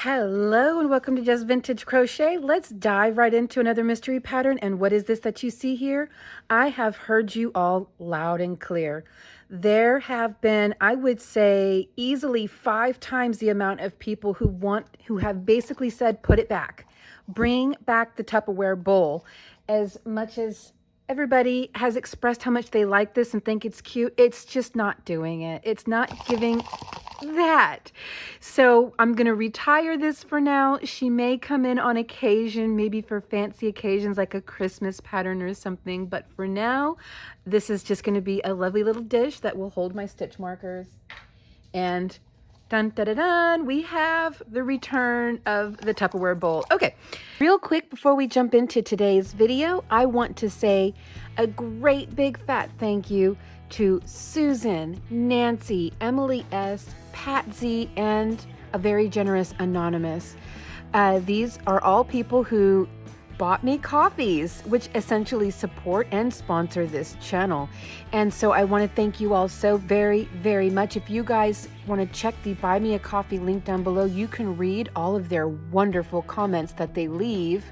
Hello and welcome to Just Vintage Crochet. Let's dive right into another mystery pattern. And what is this that you see here? I have heard you all loud and clear. There have been, I would say, easily 5 times the amount of people who have basically said, put it back. Bring back the Tupperware bowl. As much as everybody has expressed how much they like this and think it's cute, it's just not doing it. It's not giving that. So I'm going to retire this for now. She may come in on occasion, maybe for fancy occasions like a Christmas pattern or something. But for now, this is just going to be a lovely little dish that will hold my stitch markers. And dun, dun, dun, dun, we have the return of the Tupperware bowl. Okay, real quick before we jump into today's video, I want to say a great big fat thank you to Susan, Nancy, Emily S., Patsy, and a very generous Anonymous. These are all people who bought me coffees, which essentially support and sponsor this channel. And so I want to thank you all so very, very much. If you guys want to check the Buy Me a Coffee link down below, you can read all of their wonderful comments that they leave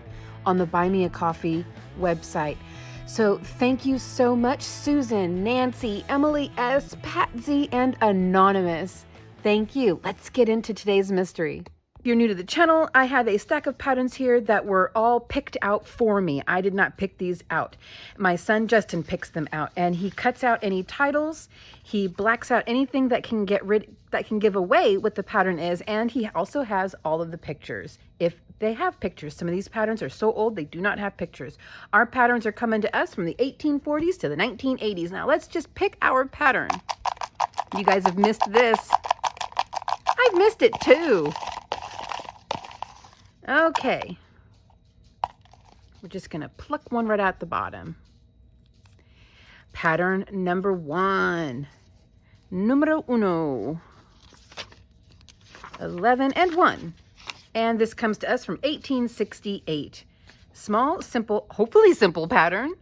on the Buy Me a Coffee website. So thank you so much, Susan, Nancy, Emily S., Patsy, and Anonymous. Thank you. Let's get into today's mystery. If you're new to the channel, I have a stack of patterns here that were all picked out for me. I did not pick these out. My son Justin picks them out, and he cuts out any titles. He blacks out anything that can give away what the pattern is, and he also has all of the pictures if they have pictures. Some of these patterns are so old they do not have pictures. Our patterns are coming to us from the 1840s to the 1980s. Now let's just pick our pattern. You guys have missed this. I've missed it too. Okay. We're just going to pluck one right out the bottom. Pattern number 1. Numero uno. 11 and 1. And this comes to us from 1868. Small, simple, hopefully simple pattern.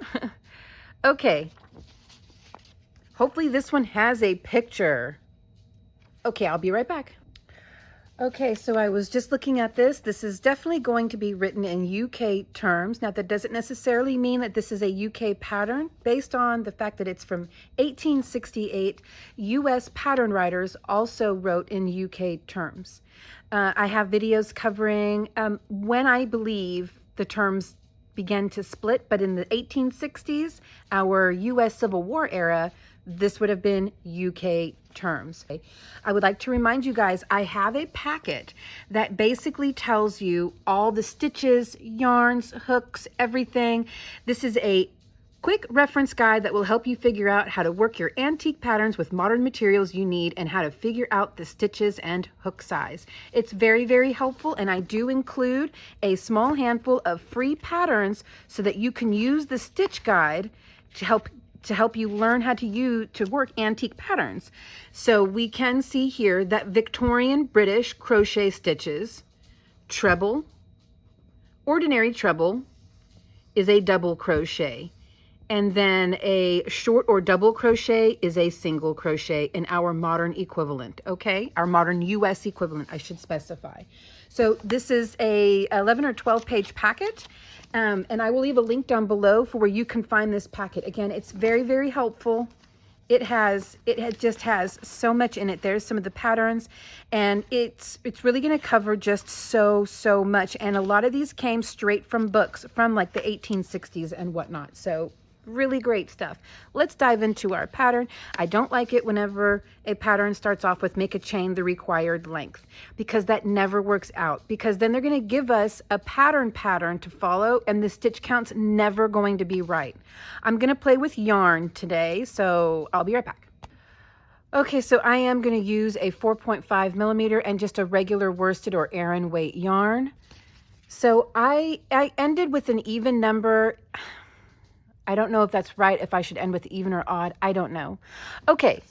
Okay. Hopefully this one has a picture. Okay, I'll be right back. Okay, so I was just looking at this. This is definitely going to be written in UK terms. Now, that doesn't necessarily mean that this is a UK pattern. Based on the fact that it's from 1868, US pattern writers also wrote in UK terms. I have videos covering when I believe the terms began to split, but in the 1860s, our US Civil War era, this would have been UK terms. I would like to remind you guys, I have a packet that basically tells you all the stitches, yarns, hooks, everything. This is a quick reference guide that will help you figure out how to work your antique patterns with modern materials you need and how to figure out the stitches and hook size. It's very, very helpful, and I do include a small handful of free patterns so that you can use the stitch guide to help you learn how to work antique patterns. So we can see here that Victorian British crochet stitches, treble, ordinary treble is a double crochet. And then a short or double crochet is a single crochet in our modern equivalent, okay? Our modern US equivalent, I should specify. So this is a 11 or 12 page packet. And I will leave a link down below for where you can find this packet. Again, it's very, very helpful. It just has so much in it. There's some of the patterns, and it's really going to cover just so much. And a lot of these came straight from books from like the 1860s and whatnot. So really great stuff. Let's dive into our pattern. I don't like it whenever a pattern starts off with make a chain the required length, because that never works out, because then they're going to give us a pattern to follow, and the stitch count's never going to be right. I'm going to play with yarn today, so I'll be right back. Okay, so I am going to use a 4.5 millimeter and just a regular worsted or Aran weight yarn. So I ended with an even number. I don't know if that's right, if I should end with even or odd. I don't know. Okay,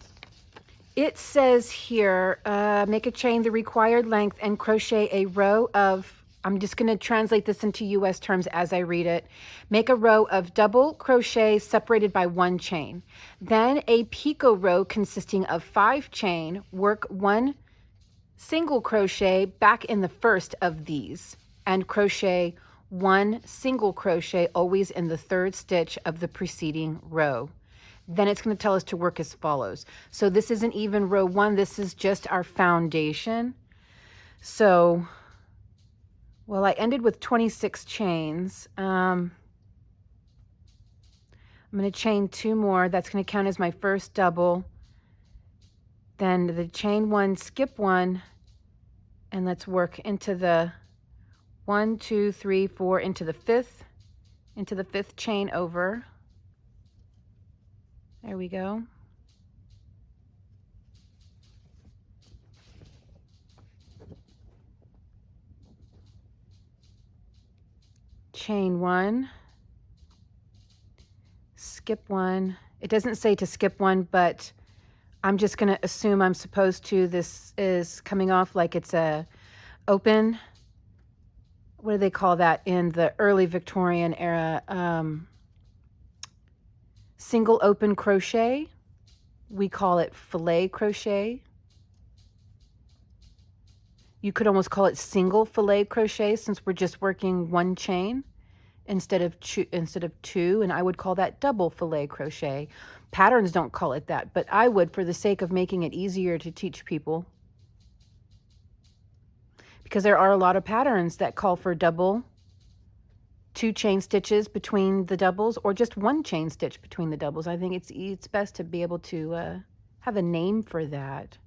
it says here, make a chain the required length and crochet a row of, I'm just going to translate this into US terms as I read it. Make a row of double crochet separated by 1 chain. Then a picot row consisting of 5 chain, work 1 single crochet back in the first of these and crochet 1 single crochet always in the 3rd stitch of the preceding row. Then it's going to tell us to work as follows. So this isn't even row 1, this is just our foundation. So, well, I ended with 26 chains. I'm going to chain 2 more. That's going to count as my first double. Then the chain 1, skip 1, and let's work into the 1, 2, 3, 4, into the 5th chain over. There we go. Chain 1, skip 1. It doesn't say to skip 1, but I'm just going to assume I'm supposed to. This is coming off like it's a open, what do they call that in the early Victorian era? Single open crochet. We call it filet crochet. You could almost call it single filet crochet since we're just working 1 chain instead of 2, and I would call that double filet crochet. Patterns don't call it that, but I would for the sake of making it easier to teach people, because there are a lot of patterns that call for double, 2 chain stitches between the doubles, or just 1 chain stitch between the doubles. I think it's best to be able to have a name for that.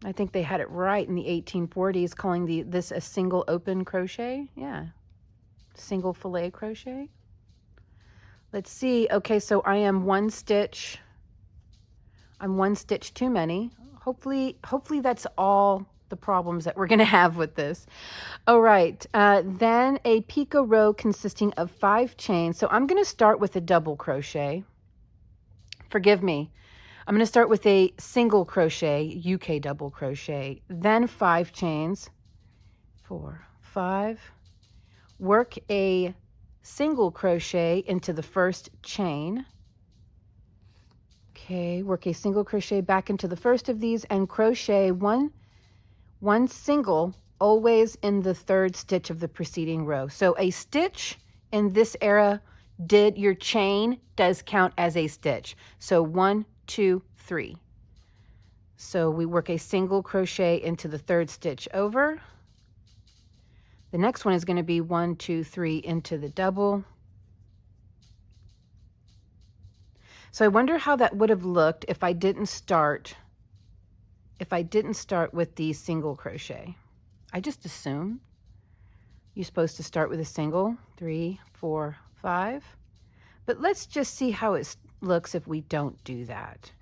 I think they had it right in the 1840s, calling this a single open crochet. Yeah, single filet crochet. Let's see. Okay, so I am 1 stitch. I'm 1 stitch too many. Hopefully that's all the problems that we're going to have with this. All right, then a picot row consisting of 5 chains. So I'm going to start with a double crochet. Forgive me. I'm going to start with a single crochet, UK double crochet, then 5 chains, 4, 5, work a single crochet into the first chain. Okay, work a single crochet back into the first of these and crochet one single always in the 3rd stitch of the preceding row. So a stitch in this era, your chain does count as a stitch. So 1, 2, 3. So we work a single crochet into the 3rd stitch over. The next one is going to be 1, 2, 3 into the double. So I wonder how that would have looked if I didn't start with the single crochet. I just assume you're supposed to start with a single, 3, 4, 5. But let's just see how it looks if we don't do that.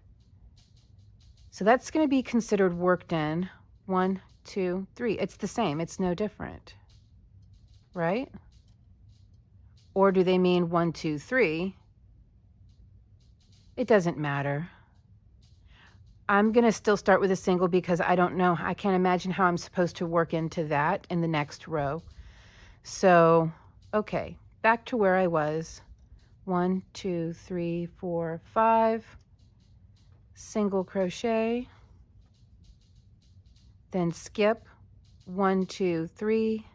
So that's going to be considered worked in. 1, 2, 3. It's the same. It's no different, right? Or do they mean 1, 2, 3? It doesn't matter. I'm going to still start with a single because I don't know. I can't imagine how I'm supposed to work into that in the next row. So, okay, back to where I was. 1, 2, 3, 4, 5. Single crochet, then skip 1, 2, 3,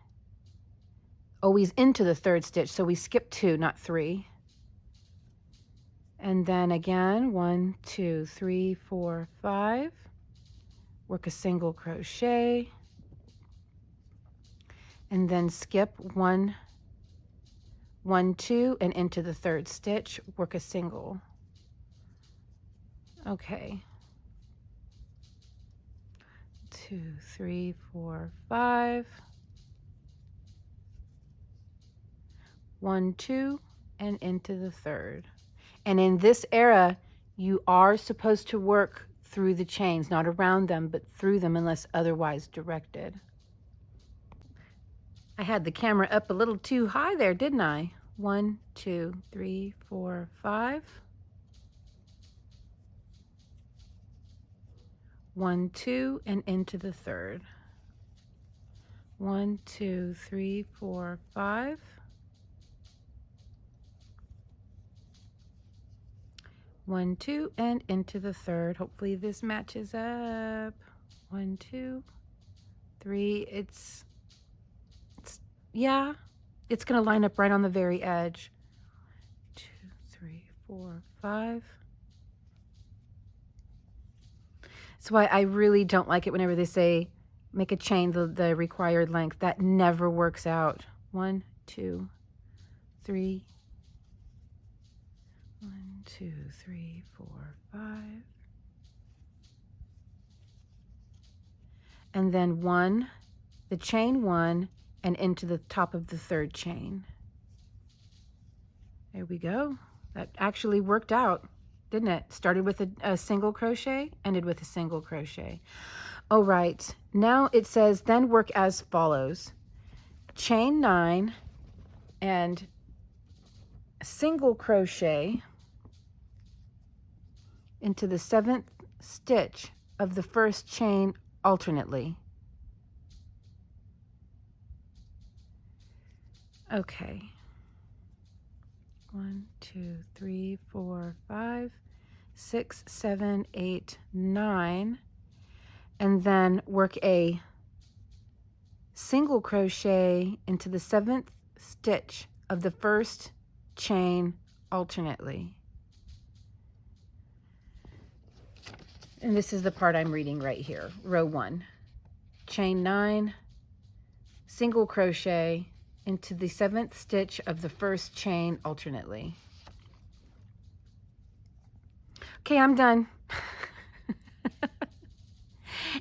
always into the 3rd stitch, so we skip 2, not 3, and then again 1, 2, 3, 4, 5, work a single crochet, and then skip 1, 1, 2, and into the 3rd stitch, work a single. Okay, 2, 3, 4, 5, 1, 2, and into the 3rd. And in this era, you are supposed to work through the chains, not around them, but through them unless otherwise directed. I had the camera up a little too high there, didn't I? 1, 2, 3, 4, 5. 1, 2, and into the 3rd. 1, 2, 3, 4, 5. 1, 2, and into the third. Hopefully this matches up. 1, 2, 3. Yeah, it's going to line up right on the very edge. 2, 3, 4, 5. That's why I really don't like it whenever they say make a chain the required length. That never works out. 1, 2, 3. 1, 2, 3, 4, 5. And then 1, the chain 1, and into the top of the third chain. There we go. That actually worked out, didn't it? Started with a single crochet, ended with a single crochet. All right, now it says then work as follows. Chain 9 and single crochet into the 7th stitch of the first chain alternately. Okay. 1, 2, 3, 4, 5, 6, 7, 8, 9, and then work a single crochet into the 7th stitch of the first chain alternately. And this is the part I'm reading right here, row 1. Chain 9, single crochet into the 7th stitch of the first chain alternately. Okay, I'm done.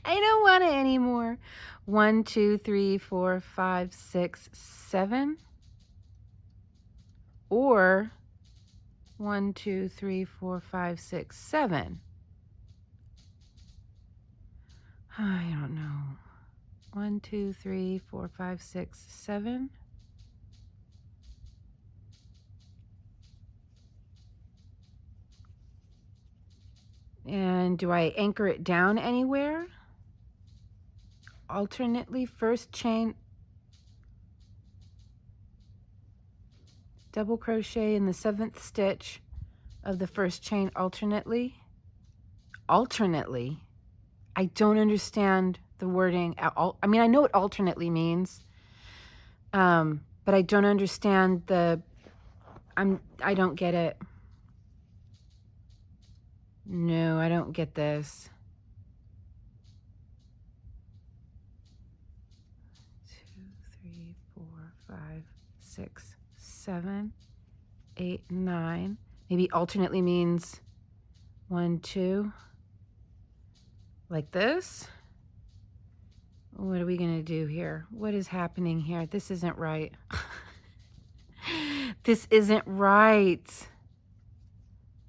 I don't want it anymore. 1, 2, 3, 4, 5, 6, 7. Or 1, 2, 3, 4, 5, 6, 7. I don't know. 1, 2, 3, 4, 5, 6, 7. And do I anchor it down anywhere? Alternately, first chain, double crochet in the 7th stitch of the first chain alternately. Alternately? I don't understand the wording at all. I mean, I know what alternately means, but I don't understand I don't get it. No, I don't get this. 2, 3, 4, 5, 6, 7, 8, 9. Maybe alternately means 1, 2. Like this. What are we going to do here? What is happening here? This isn't right. This isn't right.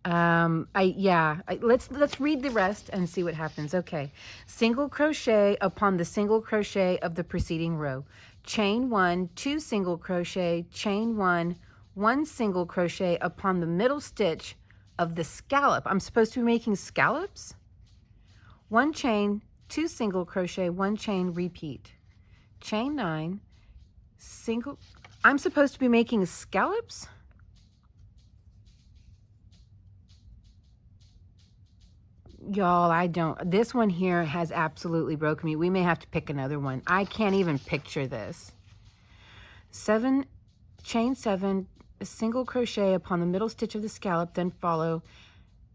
Let's read the rest and see what happens. Okay. Single crochet upon the single crochet of the preceding row. Chain 1, 2 single crochet, chain 1, 1 single crochet upon the middle stitch of the scallop. I'm supposed to be making scallops? 1 chain, 2 single crochet, 1 chain, repeat. Chain 9, single. I'm supposed to be making scallops? Y'all, I don't. This one here has absolutely broken me. We may have to pick another one. I can't even picture this. 7, chain 7, a single crochet upon the middle stitch of the scallop, then follow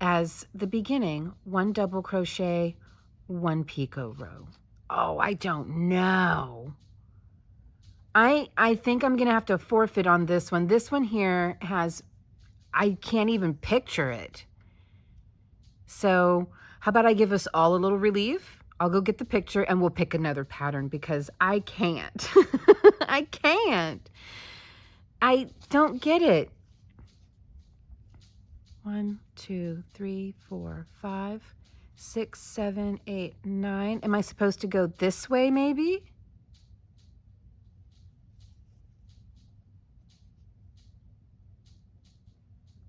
as the beginning, 1 double crochet, 1 picot row. Oh, I don't know. I think I'm going to have to forfeit on this one. This one here has, I can't even picture it. So how about I give us all a little relief? I'll go get the picture and we'll pick another pattern because I can't. I can't. I don't get it. 1, 2, 3, 4, 5, 6, 7, 8, 9. Am I supposed to go this way maybe?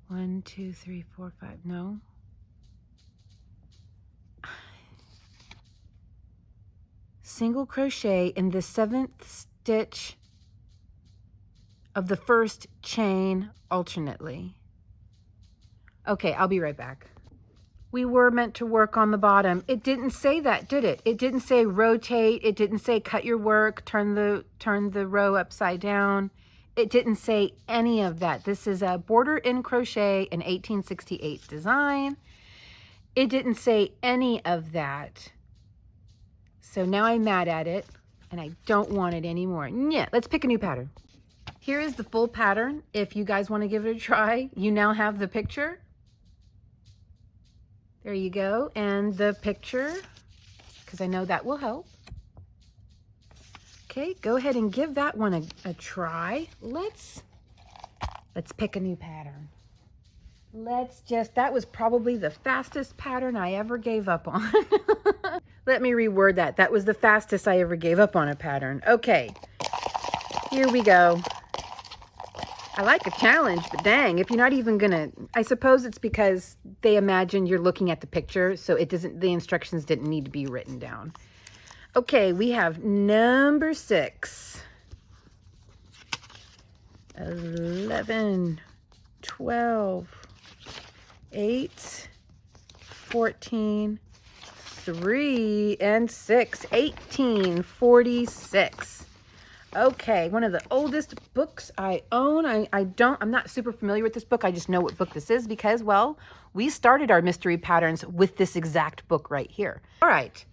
One, 2, 3, 4, 5. No. Single crochet in the 7th stitch of the first chain alternately. Okay, I'll be right back. We were meant to work on the bottom. It didn't say that, did it? It didn't say rotate. It didn't say cut your work, turn the row upside down. It didn't say any of that. This is a border in crochet, an 1868 design. It didn't say any of that. So now I'm mad at it and I don't want it anymore. Yeah, let's pick a new pattern. Here is the full pattern. If you guys want to give it a try, you now have the picture. There you go. And the picture, because I know that will help. Okay, go ahead and give that one a try. Let's pick a new pattern. That was probably the fastest pattern I ever gave up on. Let me reword that. That was the fastest I ever gave up on a pattern. Okay, here we go. I like a challenge, but dang, if you're not even gonna, I suppose it's because they imagine you're looking at the picture, so the instructions didn't need to be written down. Okay, we have number 6, 11, 12, 8, 14, 3, and 6, 1846. Okay, one of the oldest books I own. I'm not super familiar with this book. I just know what book this is because, well, we started our mystery patterns with this exact book right here. All right,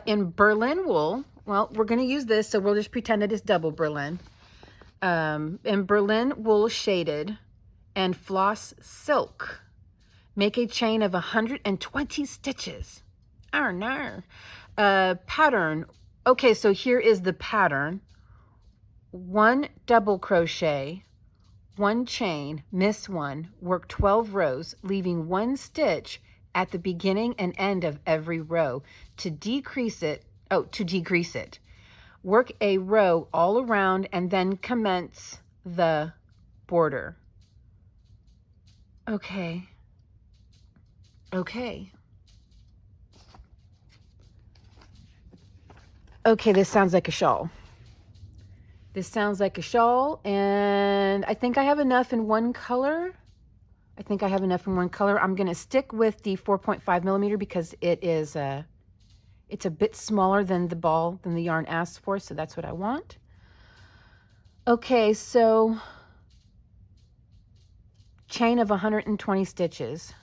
in Berlin wool, well, we're going to use this, so we'll just pretend it is double Berlin. In Berlin wool shaded and floss silk, make a chain of 120 stitches. Oh, no. Pattern. Okay, so here is the pattern. 1 double crochet, 1 chain, miss 1, work 12 rows, leaving 1 stitch at the beginning and end of every row. To decrease it, work a row all around and then commence the border. Okay. Okay, this sounds like a shawl. This sounds like a shawl, and I think I have enough in one color. I'm going to stick with the 4.5 millimeter because it's a bit smaller than the yarn asks for, so that's what I want. Okay, so chain of 120 stitches.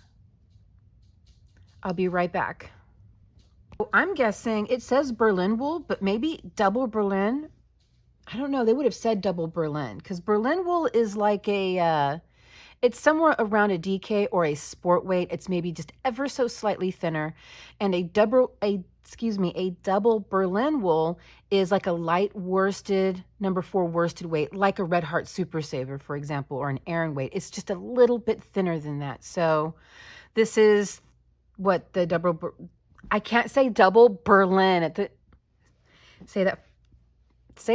I'll be right back. I'm guessing it says Berlin wool, but maybe double Berlin. I don't know. They would have said double Berlin because Berlin wool is like it's somewhere around a DK or a sport weight. It's maybe just ever so slightly thinner. And a double Berlin wool is like a light worsted, number 4 worsted weight, like a Red Heart Super Saver, for example, or an Aran weight. It's just a little bit thinner than that. So this is what the double, I can't say double Berlin. Say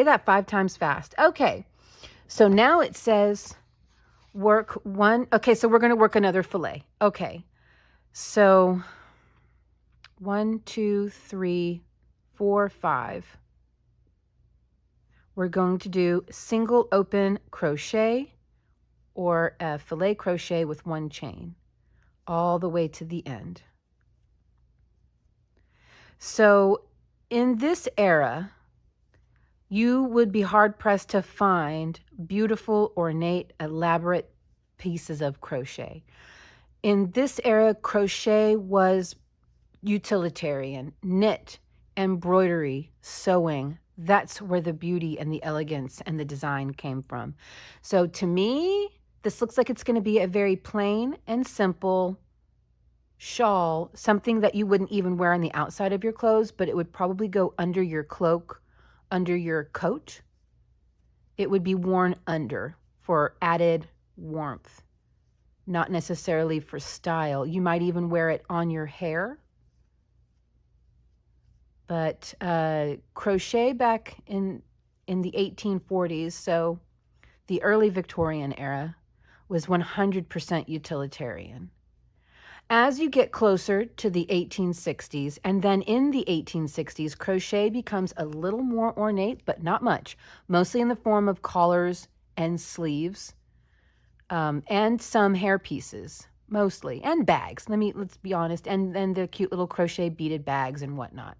that 5 times fast. Okay, so now it says work 1. Okay, so we're going to work another fillet. Okay, so 1, 2, 3, 4, 5. We're going to do single open crochet or a fillet crochet with 1 chain all the way to the end. So in this era, you would be hard-pressed to find beautiful, ornate, elaborate pieces of crochet. In this era, crochet was utilitarian, knit, embroidery, sewing. That's where the beauty and the elegance and the design came from. So to me, this looks like it's going to be a very plain and simple shawl, something that you wouldn't even wear on the outside of your clothes, but it would probably go under your cloak, under your coat. It would be worn under for added warmth, not necessarily for style. You might even wear it on your hair. But crochet back in the 1840s, so the early Victorian era, was 100% utilitarian. As you get closer to the 1860s, and then in the 1860s, crochet becomes a little more ornate, but not much, mostly in the form of collars and sleeves, and some hair pieces. mostly, and bags. Let's be honest, and then the cute little crochet beaded bags and whatnot.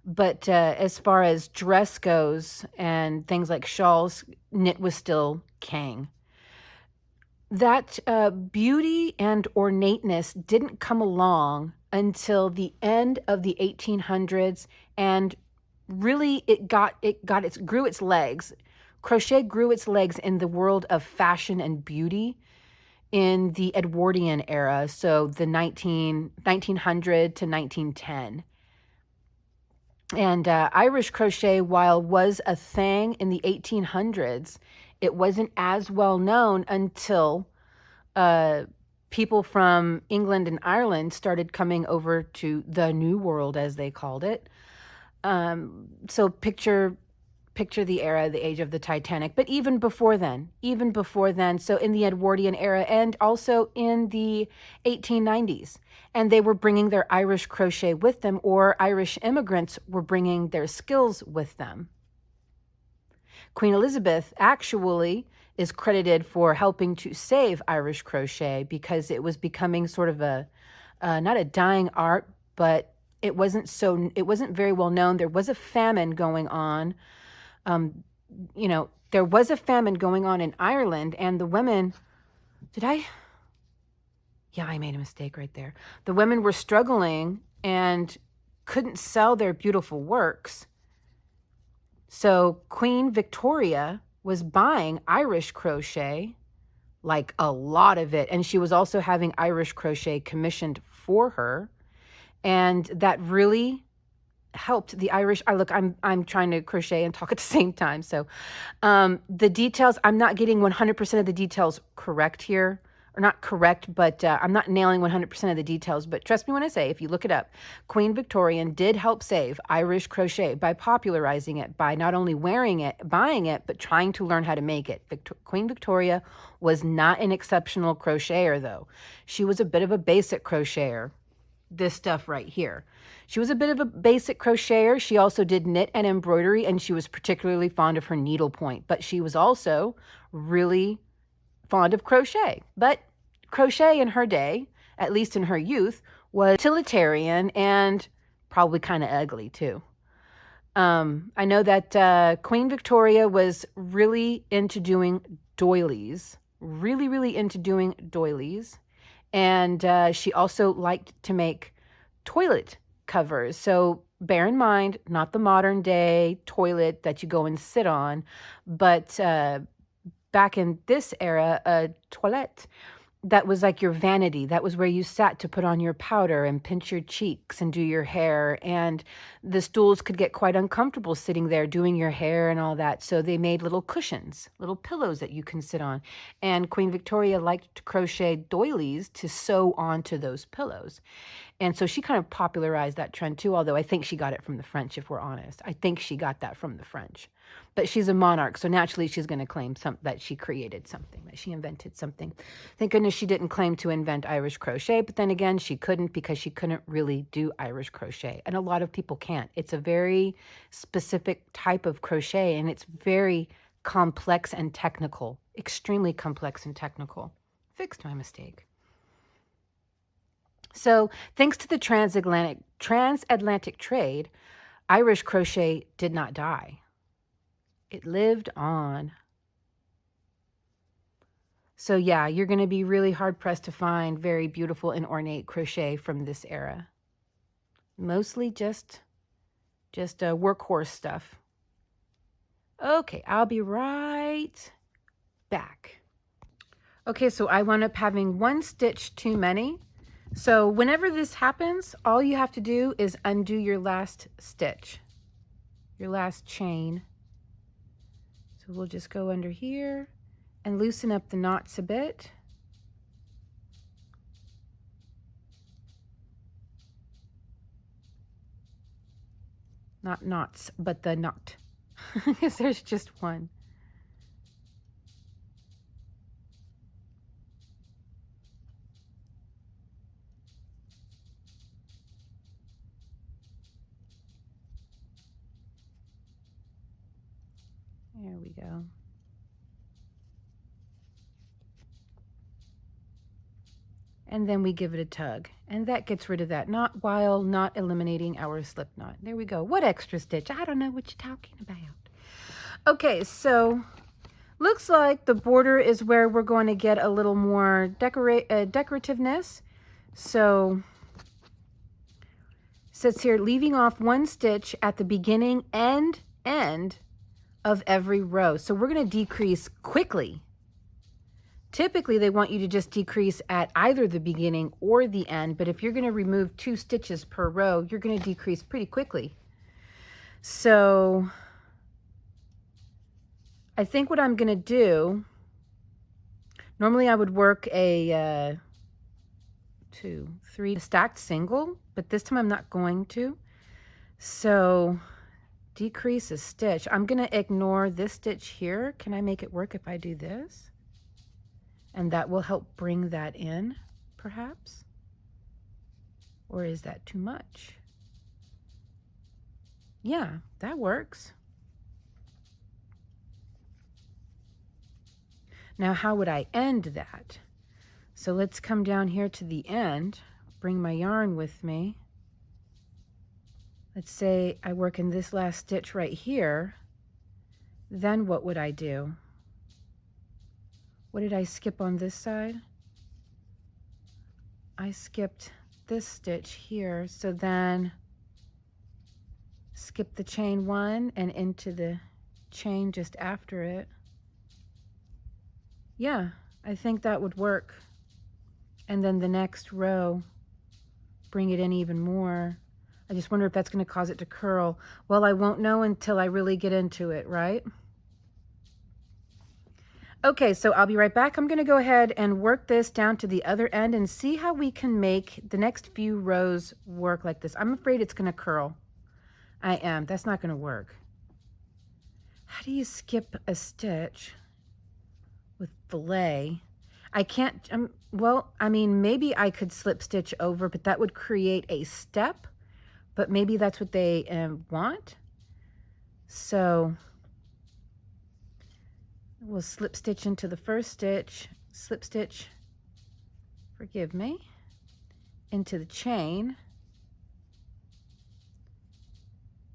But as far as dress goes and things like shawls, knit was still king. That beauty and ornateness didn't come along until the end of the 1800s, and really it grew its legs. Crochet grew its legs in the world of fashion and beauty in the Edwardian era, so the 1900 to 1910. And Irish crochet, while was a thing in the 1800s, it wasn't as well known until people from England and Ireland started coming over to the New World, as they called it. So picture the era, the age of the Titanic. But even before then, so in the Edwardian era and also in the 1890s, and they were bringing their Irish crochet with them, or Irish immigrants were bringing their skills with them. Queen Elizabeth actually is credited for helping to save Irish crochet because it was becoming sort of a, not a dying art, but it wasn't very well known. There was a famine going on. There was a famine going on in Ireland, and the women, I made a mistake right there. The women were struggling and couldn't sell their beautiful works. So Queen Victoria was buying Irish crochet, like a lot of it. And she was also having Irish crochet commissioned for her. And that really helped the Irish. I'm trying to crochet and talk at the same time. So the details, I'm not getting 100% of the details correct here. Or not correct, but I'm not nailing 100% of the details. But trust me when I say, if you look it up, Queen Victoria did help save Irish crochet by popularizing it, by not only wearing it, buying it, but trying to learn how to make it. Queen Victoria was not an exceptional crocheter, though. She was a bit of a basic crocheter. This stuff right here. She was a bit of a basic crocheter. She also did knit and embroidery, and she was particularly fond of her needlepoint. But she was also really fond of crochet. But crochet in her day, at least in her youth, was utilitarian and probably kind of ugly too. I know that Queen Victoria was really into doing doilies, really into doing doilies. And she also liked to make toilet covers. So bear in mind, not the modern day toilet that you go and sit on, but back in this era, a toilette that was like your vanity. That was where you sat to put on your powder and pinch your cheeks and do your hair. And the stools could get quite uncomfortable sitting there doing your hair and all that. So they made little cushions, little pillows that you can sit on. And Queen Victoria liked to crochet doilies to sew onto those pillows. And so she kind of popularized that trend too, although I think she got it from the French, if we're honest. I think she got that from the French. But she's a monarch, so naturally she's going to claim that she created something, that she invented something. Thank goodness she didn't claim to invent Irish crochet, but then again, she couldn't, because she couldn't really do Irish crochet. And a lot of people can't. It's a very specific type of crochet, and it's very complex and technical, extremely complex and technical. Fixed my mistake. So thanks to the transatlantic trade, Irish crochet did not die. It lived on. So yeah, you're going to be really hard-pressed to find very beautiful and ornate crochet from this era. Mostly just workhorse stuff. Okay, I'll be right back. Okay, so I wound up having one stitch too many. So whenever this happens, all you have to do is undo your last stitch, your last chain. So we'll just go under here and loosen up the knots a bit. Not knots, but the knot, because there's just one. There we go. and then we give it a tug, and that gets rid of that, while not eliminating our slip knot. There we go. What extra stitch? I don't know what you're talking about. Okay, so looks like the border is where we're going to get a little more decorativeness. So it says here, leaving off one stitch at the beginning and end of every row. So we're going to decrease quickly. Typically, they want you to just decrease at either the beginning or the end, but if you're going to remove 2 stitches per row, you're going to decrease pretty quickly. So I think what I'm going to do, normally I would work a 2, 3 stacked single, but this time I'm not going to. So decrease a stitch. I'm going to ignore this stitch here. Can I make it work if I do this? And that will help bring that in, perhaps? Or is that too much? Yeah, that works. Now, how would I end that? So let's come down here to the end, bring my yarn with me. Let's say I work in this last stitch right here. Then what would I do? What did I skip on this side? I skipped this stitch here, so then skip the chain 1 and into the chain just after it. Yeah, I think that would work. And then the next row, bring it in even more. I just wonder if that's going to cause it to curl. Well, I won't know until I really get into it, right? Okay, so I'll be right back. I'm going to go ahead and work this down to the other end and see how we can make the next few rows work like this. I'm afraid it's going to curl. I am. That's not going to work. How do you skip a stitch with fillet? I can't, well, I mean, maybe I could slip stitch over, but that would create a step, but maybe that's what they want. So we'll slip stitch into the first stitch, slip stitch, forgive me, into the chain,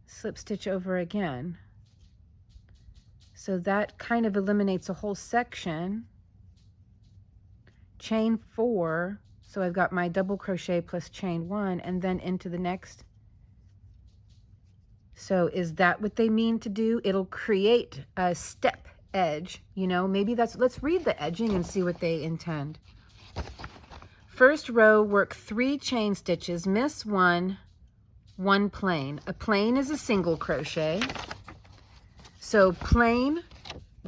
slip stitch over again. So that kind of eliminates a whole section. Chain 4, so I've got my double crochet plus chain 1, and then into the next. So is that what they mean to do? It'll create a step edge, you know, maybe that's, let's read the edging and see what they intend. First row, work 3 chain stitches, miss 1, 1 plain. A plain is a single crochet. So plain,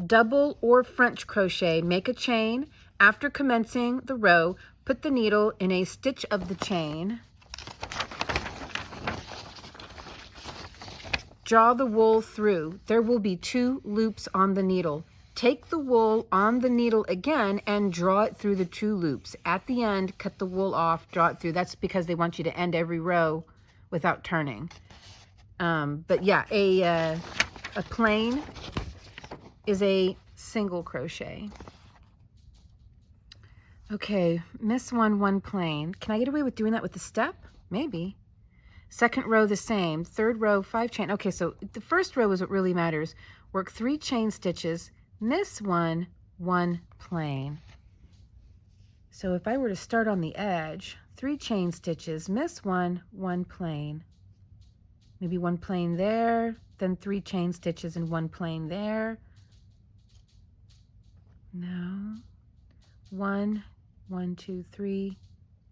double, or French crochet, make a chain. After commencing the row, put the needle in a stitch of the chain. Draw the wool through. There will be 2 loops on the needle. Take the wool on the needle again and draw it through the 2 loops. At the end, cut the wool off, draw it through. That's because they want you to end every row without turning. But yeah, a plain is a single crochet. Okay, miss 1, 1 plain. Can I get away with doing that with the step? Maybe. Second row the same. Third row 5 chain. Okay, so the first row is what really matters. Work 3 chain stitches, miss 1, 1 plain. So if I were to start on the edge, 3 chain stitches, miss 1, 1 plain. Maybe 1 plain there, then 3 chain stitches and 1 plain there. No. 1, 1, 2, 3,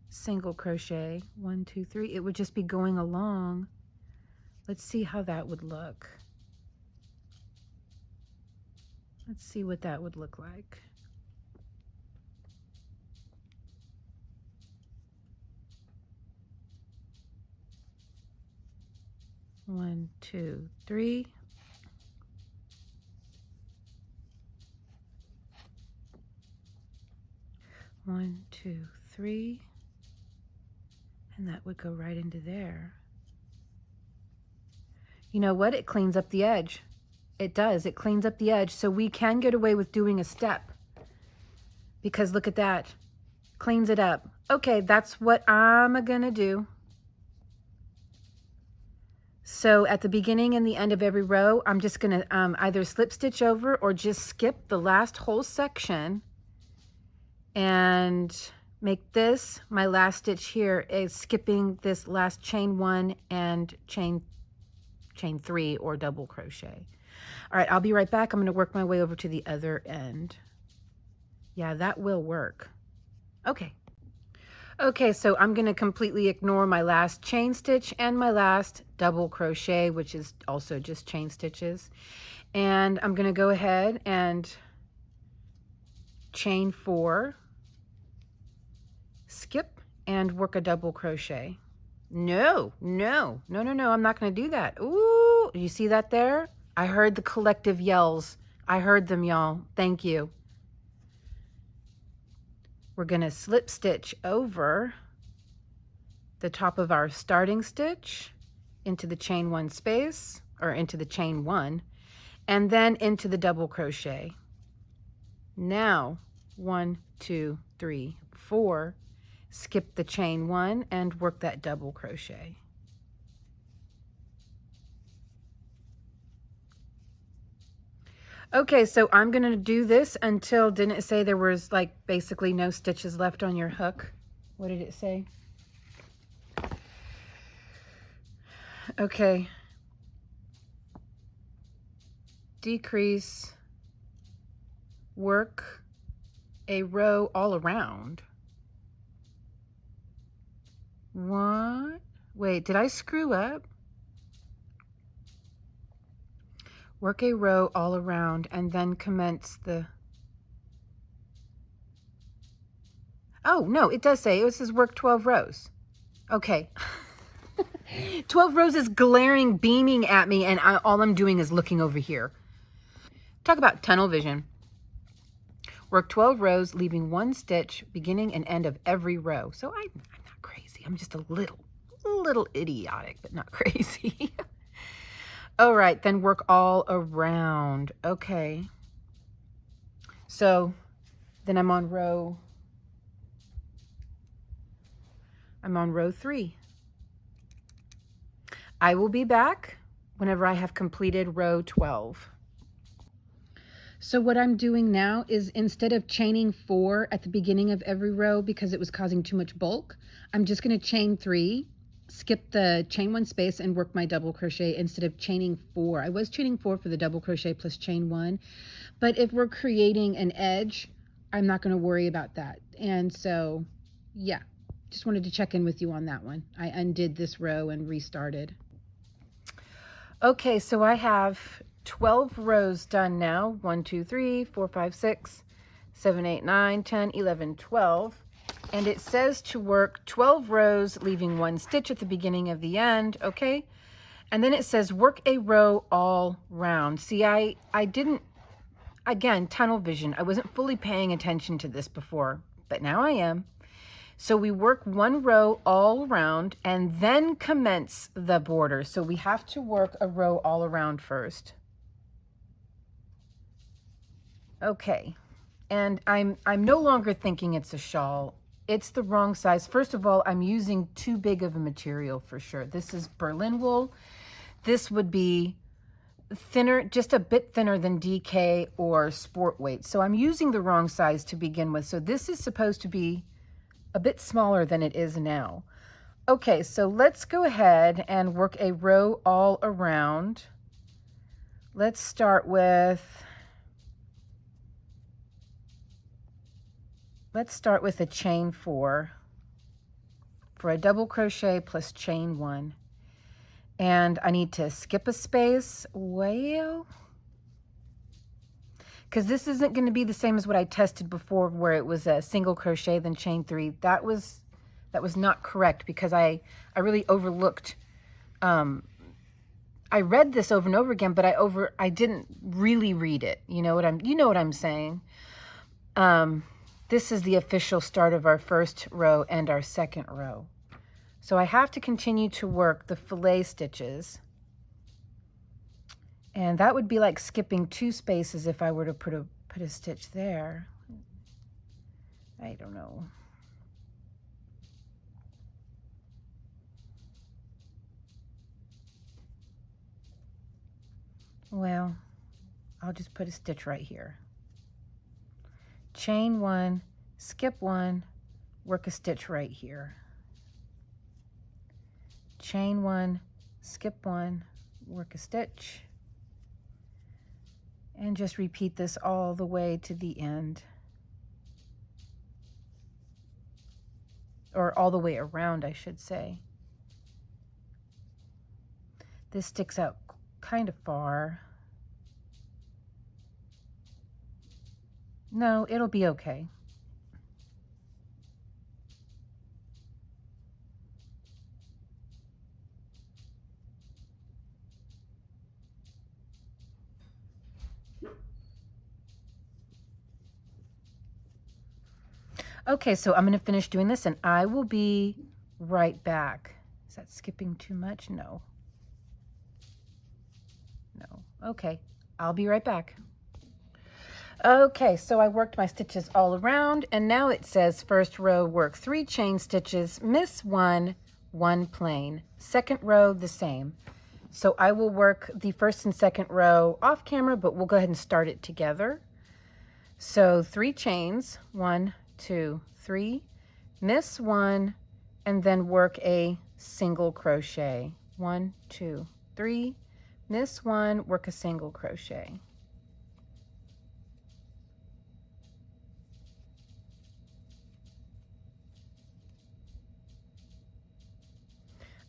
single crochet, 1, 2, 3. It would just be going along. Let's see how that would look. Let's see what that would look like. One, 2, 3. One, 2, 3, and that would go right into there. You know what? It cleans up the edge. It does. It cleans up the edge, so we can get away with doing a step. Because look at that. cleans it up. Okay, that's what I'm gonna do. So at the beginning and the end of every row, I'm just gonna either slip stitch over or just skip the last whole section and make this my last stitch here, is skipping this last chain 1 and chain 3 or double crochet. All right, I'll be right back. I'm going to work my way over to the other end. Yeah, that will work. Okay. Okay, so I'm going to completely ignore my last chain stitch and my last double crochet, which is also just chain stitches. And I'm going to go ahead and chain 4, skip, and work a double crochet. No, I'm not going to do that. Ooh, you see that there? I heard the collective yells. I heard them, y'all. Thank you. We're going to slip stitch over the top of our starting stitch into the chain 1 space, or into the chain 1, and then into the double crochet. Now, 1, 2, 3, 4, skip the chain 1 and work that double crochet. Okay, so I'm going to do this until, didn't it say there was like basically no stitches left on your hook? What did it say? Okay. Decrease, work a row all around. What? Wait, did I screw up? Work a row all around and then commence the... Oh, no, it does say, it says work 12 rows. Okay. 12 rows is glaring, beaming at me, and all I'm doing is looking over here. Talk about tunnel vision. Work 12 rows, leaving 1 stitch, beginning and end of every row. So I'm not crazy. I'm just a little idiotic, but not crazy. All right, then work all around. Okay. So then I'm on row 3. I will be back whenever I have completed row 12. So what I'm doing now is, instead of chaining 4 at the beginning of every row because it was causing too much bulk, I'm just going to chain 3, skip the chain 1 space, and work my double crochet instead of chaining 4. I was chaining 4 for the double crochet plus chain 1, but if we're creating an edge, I'm not going to worry about that. And so, yeah, just wanted to check in with you on that one. I undid this row and restarted. Okay, so I have 12 rows done now. 1, 2, 3, 4, 5, 6, 7, 8, 9, 10, 11, 12. And it says to work 12 rows, leaving 1 stitch at the beginning of the end, okay? And then it says work a row all round. See, I didn't, again, tunnel vision. I wasn't fully paying attention to this before, but now I am. So we work 1 row all around and then commence the border. So we have to work a row all around first. Okay, and I'm no longer thinking it's a shawl. It's the wrong size. First of all, I'm using too big of a material for sure. This is Berlin wool. This would be thinner, just a bit thinner than DK or sport weight. So I'm using the wrong size to begin with. So this is supposed to be a bit smaller than it is now. Okay, so let's go ahead and work a row all around. Let's start with a chain 4 for a double crochet plus chain 1. And I need to skip a space. Well, because this isn't going to be the same as what I tested before, where it was a single crochet then chain 3. That was not correct, because I really overlooked. I read this over and over again, but I didn't really read it. You know what I'm saying? This is the official start of our first row and our second row. So I have to continue to work the fillet stitches. And that would be like skipping 2 spaces if I were to put a stitch there. I don't know. Well, I'll just put a stitch right here. Chain 1, skip 1, work a stitch right here. Chain 1, skip 1, work a stitch, and just repeat this all the way to the end, or all the way around, I should say. This sticks out kind of far. No, it'll be okay. Okay, so I'm going to finish doing this and I will be right back. Is that skipping too much? No. No. Okay, I'll be right back. Okay, so I worked my stitches all around and now it says first row work 3 chain stitches, miss 1, 1 plain. Second row the same. So I will work the first and second row off camera, but we'll go ahead and start it together. So 3 chains, 1, 2, 3, miss 1, and then work a single crochet. 1, 2, 3, miss 1, work a single crochet.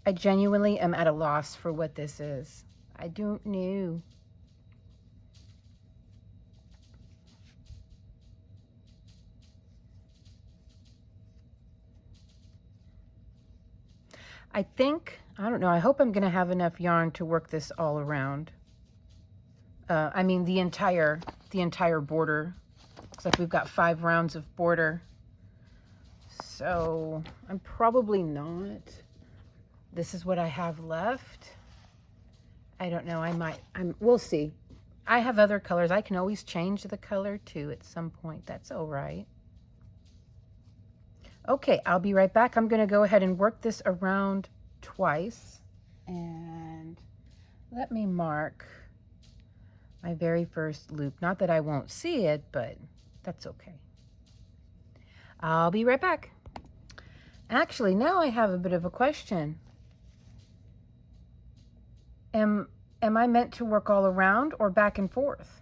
I genuinely am at a loss for what this is. I don't know. I think, I don't know, I hope I'm going to have enough yarn to work this all around. I mean the entire border. Looks like we've got 5 rounds of border. So I'm probably not. This is what I have left. I don't know, we'll see. I have other colors. I can always change the color too at some point. That's all right. Okay, I'll be right back. I'm going to go ahead and work this around twice. And let me mark my very first loop. Not that I won't see it, but that's okay. I'll be right back. Actually, now I have a bit of a question. Am I meant to work all around or back and forth?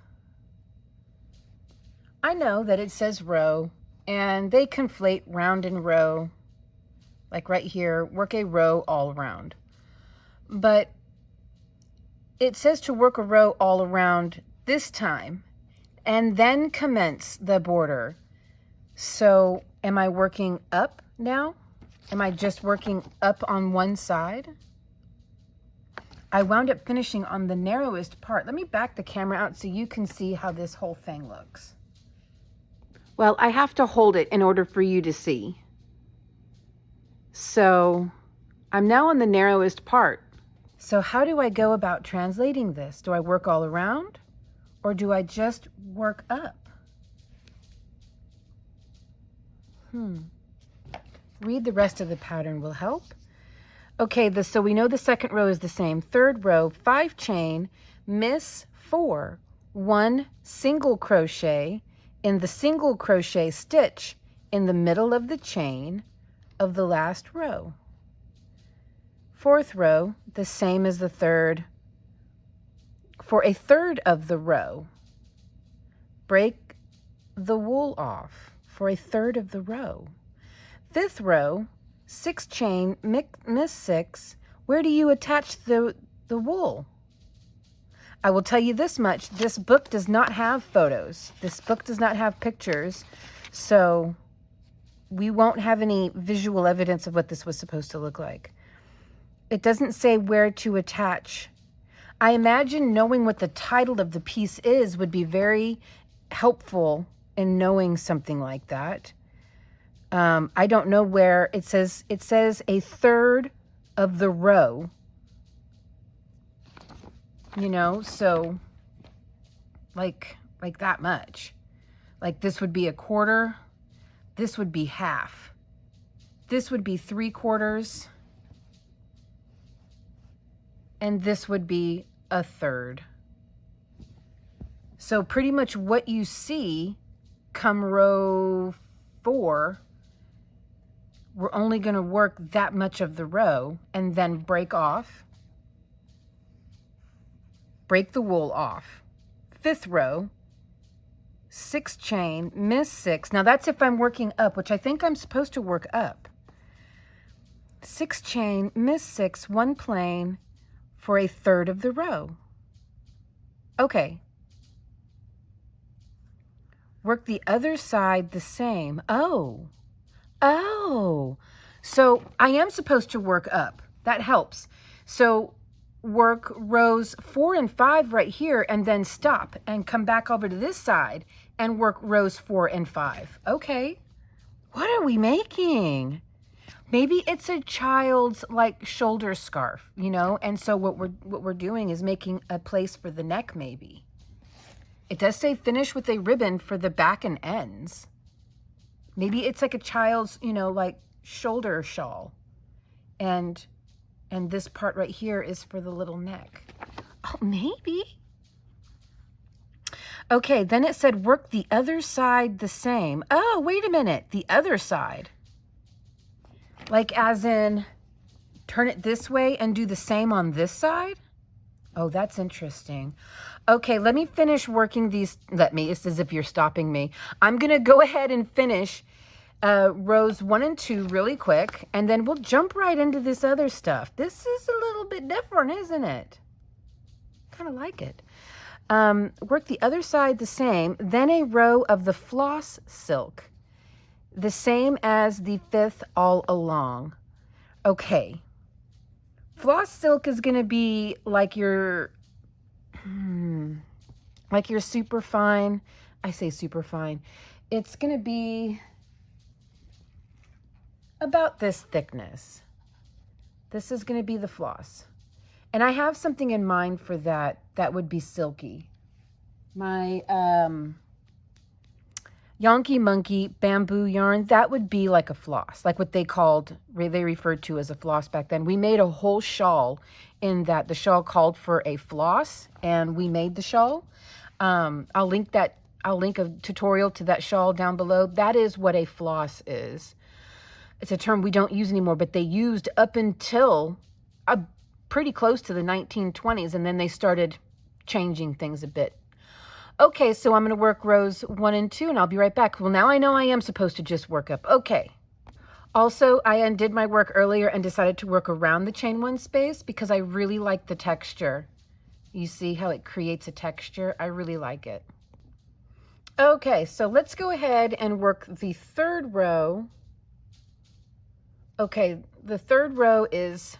I know that it says row, and they conflate round and row. Like right here, work a row all around. But it says to work a row all around this time, and then commence the border. So am I working up now? Am I just working up on one side? I wound up finishing on the narrowest part. Let me back the camera out so you can see how this whole thing looks. Well, I have to hold it in order for you to see. So I'm now on the narrowest part. So how do I go about translating this? Do I work all around or do I just work up? Read the rest of the pattern will help. Okay, so we know the second row is the same. Third row, 5 chain, miss 4, 1 single crochet in the single crochet stitch in the middle of the chain of the last row. Fourth row, the same as the third. For a third of the row, break the wool off for a third of the row. Fifth row, 6 chain, miss 6. Where do you attach the wool? I will tell you this much. This book does not have photos. This book does not have pictures. So we won't have any visual evidence of what this was supposed to look like. It doesn't say where to attach. I imagine knowing what the title of the piece is would be very helpful in knowing something like that. I don't know where it says a third of the row, you know, so like that much. Like this would be a quarter, this would be half, this would be 3/4, and this would be a third. So pretty much what you see come row 4, we're only going to work that much of the row and then break off, break the wool off. 5th row, 6 chain, miss 6. Now that's if I'm working up, which I think I'm supposed to work up. 6 chain, miss 6, 1 plain for a 1/3 of the row. Okay. Work the other side the same. Oh. So I am supposed to work up. That helps. So work rows 4 and 5 right here and then stop and come back over to this side and work rows 4 and 5. Okay. What are we making? Maybe it's a child's like shoulder scarf, you know? And so what we're doing is making a place for the neck maybe. It does say finish with a ribbon for the back and ends. Maybe it's like a child's, you know, like shoulder shawl. And this part right here is for the little neck. Oh, maybe. Okay, then it said work the other side the same. Oh, wait a minute. The other side. Like as in turn it this way and do the same on this side? Oh, that's interesting. Okay, let me finish working these. It's as if you're stopping me. I'm going to go ahead and finish rows 1 and 2 really quick, and then we'll jump right into this other stuff. This is a little bit different, isn't it? Kind of like it. Work the other side the same, then a row of the floss silk, the same as the 5th all along. Okay. Floss silk is going to be like your super fine. I say super fine. It's going to be about this thickness. This is going to be the floss. And I have something in mind for that would be silky. My Yonky Monkey bamboo yarn, that would be like a floss, like what they referred to as a floss back then. We made a whole shawl in that. The shawl called for a floss, and we made the shawl. I'll link a tutorial to that shawl down below. That is what a floss is. It's a term we don't use anymore, but they used up until pretty close to the 1920s, and then they started changing things a bit. Okay, so I'm going to work rows 1 and 2, and I'll be right back. Well, now I know I am supposed to just work up. Okay. Also, I undid my work earlier and decided to work around the chain 1 space because I really like the texture. You see how it creates a texture? I really like it. Okay, so let's go ahead and work the 3rd row. Okay, the 3rd row is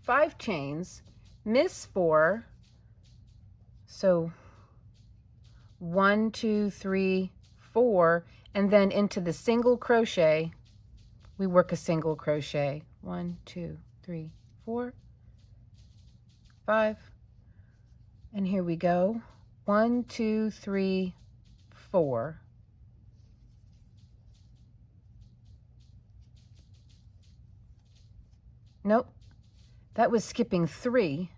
5 chains, miss 4. So 1, 2, 3, 4, and then into the single crochet, we work a single crochet. 1, 2, 3, 4, 5, and here we go. 1, 2, 3, 4. Nope, that was skipping 3.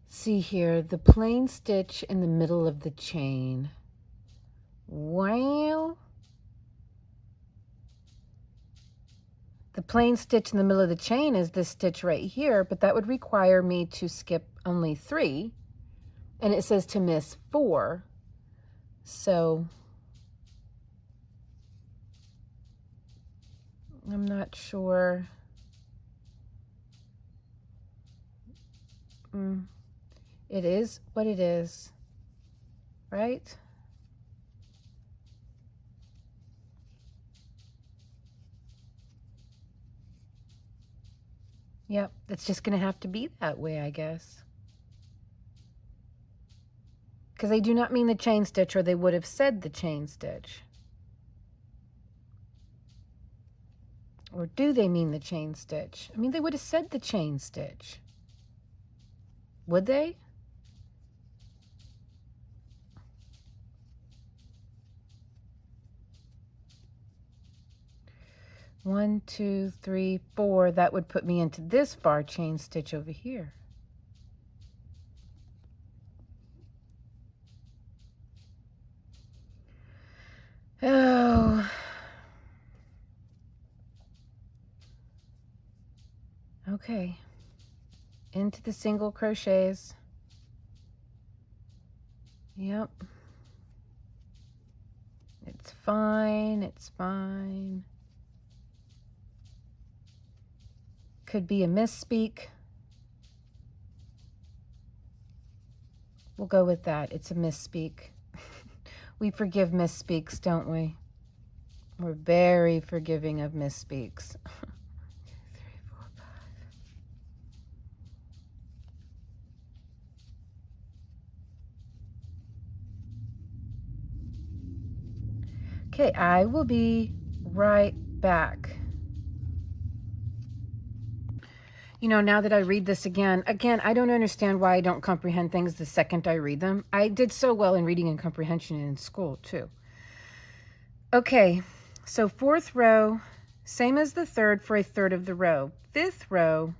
See here, the plain stitch in the middle of the chain. Well, the plain stitch in the middle of the chain is this stitch right here, but that would require me to skip only 3, and it says to miss 4. So I'm not sure. It is what it is, right? Yep, it's just going to have to be that way, I guess. Because they do not mean the chain stitch, or they would have said the chain stitch. Or do they mean the chain stitch? I mean, they would have said the chain stitch. Would they? 1, 2, 3, 4. That would put me into this bar chain stitch over here. Oh. Okay. Into the single crochets. Yep. It's fine. It's fine. Could be a misspeak. We'll go with that. It's a misspeak. We forgive misspeaks, don't we? We're very forgiving of misspeaks. 2, 3, 4, 5. Okay, I will be right back. You know, now that I read this again, I don't understand why I don't comprehend things the second I read them. I did so well in reading and comprehension in school, too. Okay, so 4th row, same as the 3rd for a 1/3 of the row. 5th row,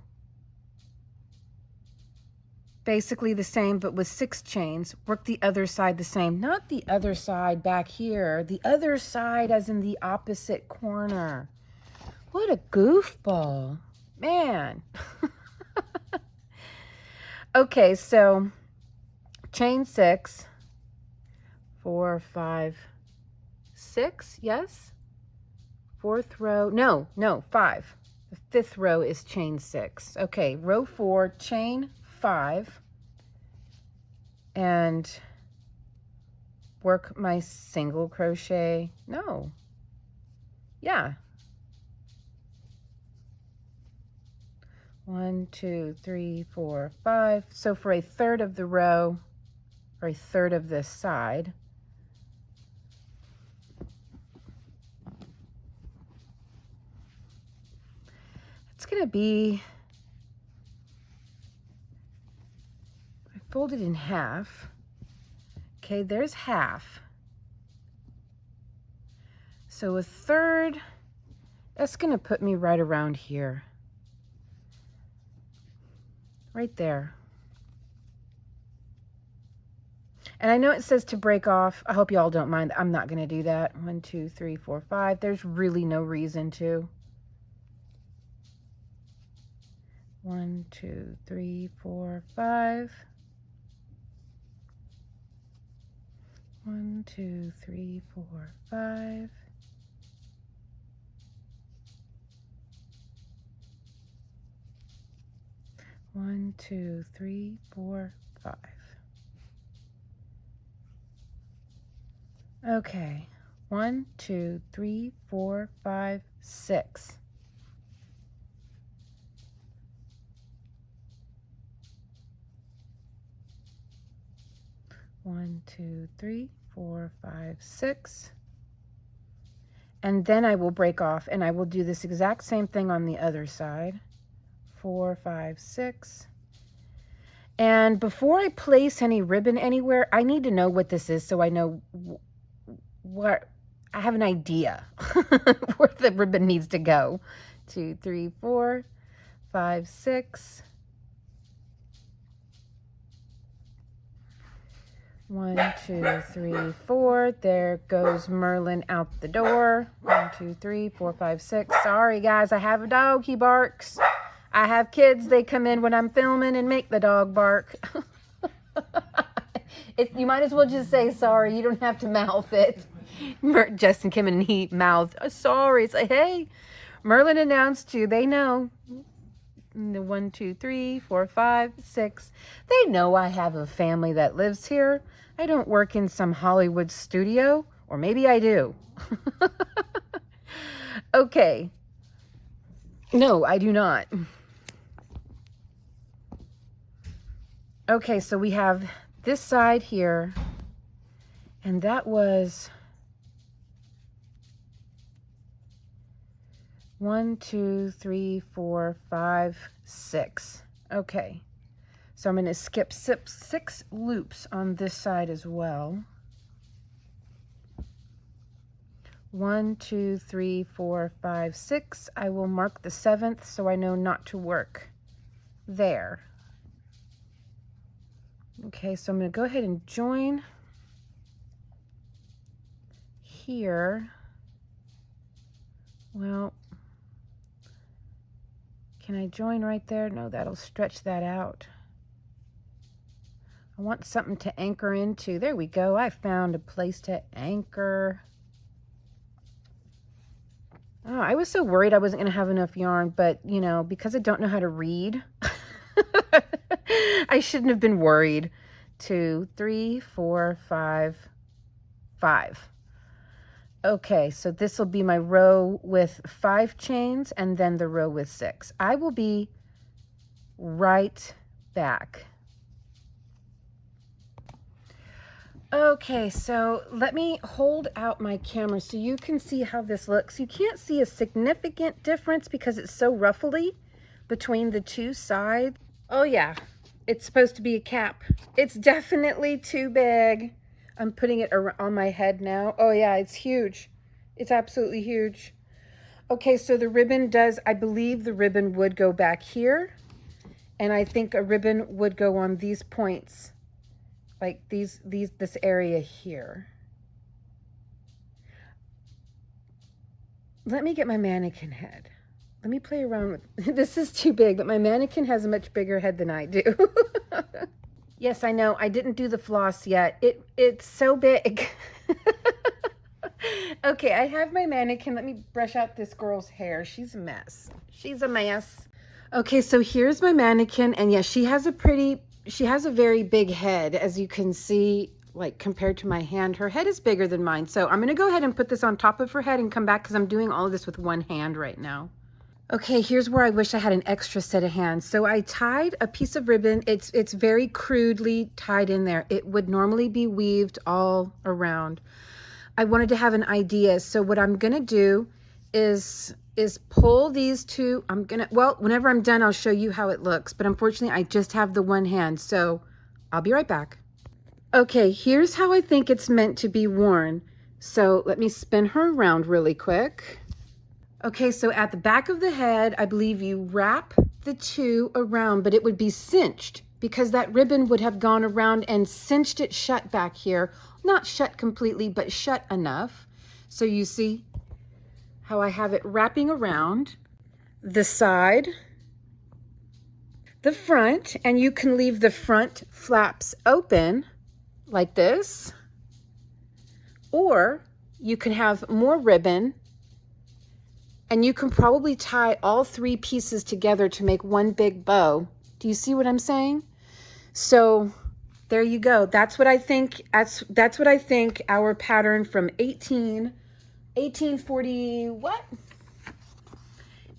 basically the same, but with 6 chains. Work the other side the same. Not the other side back here. The other side as in the opposite corner. What a goofball. Man. Okay, so chain 6, 4, 5, 6, yes? 4th row, no, 5. The 5th row is chain 6. Okay, row 4, chain 5, and work my single crochet. No. Yeah. 1, 2, 3, 4, 5. So for a 1/3 of the row, or a 1/3 of this side, it's going to be, I fold it in half. Okay, there's half. So a 1/3, that's going to put me right around here. Right there. And I know it says to break off. I hope y'all don't mind. I'm not going to do that. 1, 2, 3, 4, 5. There's really no reason to. 1, 2, 3, 4, 5. 1, 2, 3, 4, 5. 1, 2, 3, 4, 5. Okay. 1, 2, 3, 4, 5, 6. One, 2, 3, 4, 5, 6. And then I will break off and I will do this exact same thing on the other side. 4, 5, 6. And before I place any ribbon anywhere, I need to know what this is so I know what, I have an idea where the ribbon needs to go. 2, 3, 4, 5, 6. 1, 2, 3, 4. There goes Merlin out the door. 1, 2, 3, 4, 5, 6. Sorry, guys, I have a dog. He barks. I have kids. They come in when I'm filming and make the dog bark. You might as well just say sorry. You don't have to mouth it. Justin came in and he mouthed, sorry. It's like, hey, Merlin announced you. They know. 1, 2, 3, 4, 5, 6. They know I have a family that lives here. I don't work in some Hollywood studio, or maybe I do. Okay. No, I do not. Okay, so we have this side here, and that was 1, 2, 3, 4, 5, 6. Okay, so I'm going to skip 6 loops on this side as well. 1, 2, 3, 4, 5, 6. I will mark the 7th so I know not to work there. Okay, so I'm going to go ahead and join here. Well, can I join right there? No, that'll stretch that out. I want something to anchor into. There we go. I found a place to anchor. Oh, I was so worried I wasn't going to have enough yarn, but, you know, because I don't know how to read, I shouldn't have been worried. 2, 3, 4, 5, 5. Okay, so this will be my row with 5 chains and then the row with 6. I will be right back. Okay, so let me hold out my camera so you can see how this looks. You can't see a significant difference because it's so ruffly between the two sides. Oh yeah, it's supposed to be a cap. It's definitely too big. I'm putting it on my head now. Oh yeah, it's huge. It's absolutely huge. Okay, so the ribbon does, I believe the ribbon would go back here. And I think a ribbon would go on these points. Like this area here. Let me get my mannequin head. Let me play around with, this is too big, but my mannequin has a much bigger head than I do. Yes, I know, I didn't do the floss yet. It's so big. Okay, I have my mannequin. Let me brush out this girl's hair. She's a mess. She's a mess. Okay, so here's my mannequin, and yes, she has a very big head, as you can see, like compared to my hand. Her head is bigger than mine. So I'm gonna go ahead and put this on top of her head and come back because I'm doing all of this with one hand right now. Okay, here's where I wish I had an extra set of hands. So I tied a piece of ribbon. It's very crudely tied in there. It would normally be weaved all around. I wanted to have an idea. So what I'm gonna do is pull these two. Well, whenever I'm done, I'll show you how it looks, but unfortunately I just have the one hand, so I'll be right back. Okay, here's how I think it's meant to be worn. So let me spin her around really quick. Okay, so at the back of the head, I believe you wrap the two around, but it would be cinched because that ribbon would have gone around and cinched it shut back here. Not shut completely, but shut enough. So you see how I have it wrapping around the side, the front, and you can leave the front flaps open like this, or you can have more ribbon and you can probably tie all 3 pieces together to make one big bow. Do you see what I'm saying? So there you go. That's what I think. That's what I think our pattern from 1840, what?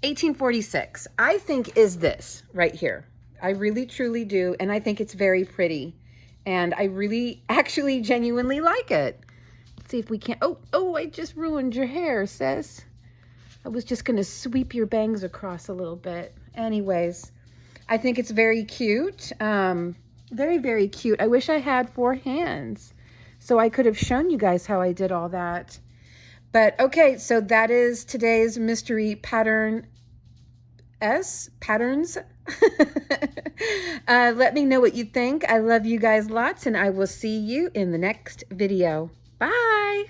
1846, I think is this right here. I really, truly do. And I think it's very pretty. And I really, actually, genuinely like it. Let's see if we can. Oh, I just ruined your hair, sis. I was just going to sweep your bangs across a little bit. Anyways, I think it's very cute. Very, very cute. I wish I had 4 hands so I could have shown you guys how I did all that. But okay, so that is today's mystery patterns. Let me know what you think. I love you guys lots, and I will see you in the next video. Bye.